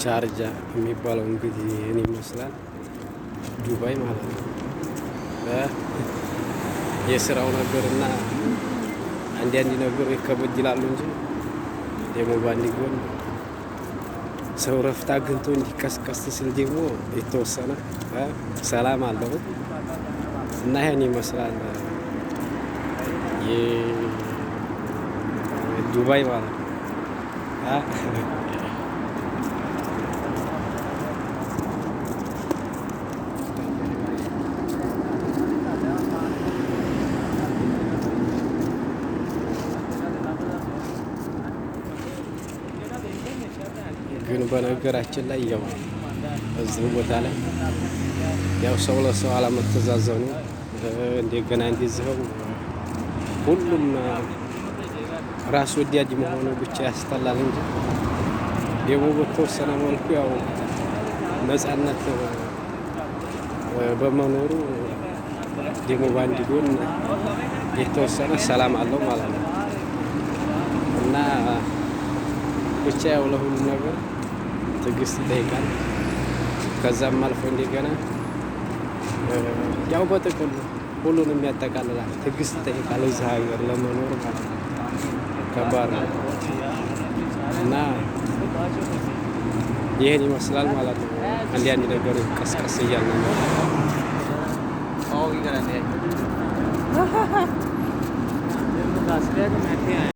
ቻርጃ የሚባለው እንግዲህ ይህን ይመስላል። ዱባይ ማለት ነው። የስራው ነገርና አንዳንድ ነገሮች ከበድ ይላሉ እንጂ ደግሞ በአንድ ጎን ሰው ረፍት አግኝቶ እንዲቀስቀስ ሲል ደግሞ የተወሰነ ሰላም አለው እና ይህን ይመስላል ዱባይ ማለት ነው። ግን በነገራችን ላይ ያው እዚህ ቦታ ላይ ያው ሰው ለሰው አለመተዛዘኑ እንደገና እንደዚህው ሁሉም ራስ ወዳድ መሆኑ ብቻ ያስጠላል እንጂ ደግሞ በተወሰነ መልኩ ያው ነፃነት በመኖሩ ደግሞ በአንድ ጎን የተወሰነ ሰላም አለው ማለት ነው እና ብቻ ያው ለሁሉም ነገር ትዕግስት ይጠይቃል። ከዛም አልፎ እንደገና ያው በጥቅሉ ሁሉንም ያጠቃልላል። ትዕግስት ይጠይቃል። እዚህ ሀገር ለመኖር ማለት ነው ከባድ ነው እና ይህን ይመስላል ማለት ነው። አንዳንድ ነገሮች ቀስቀስ እያልን ነው።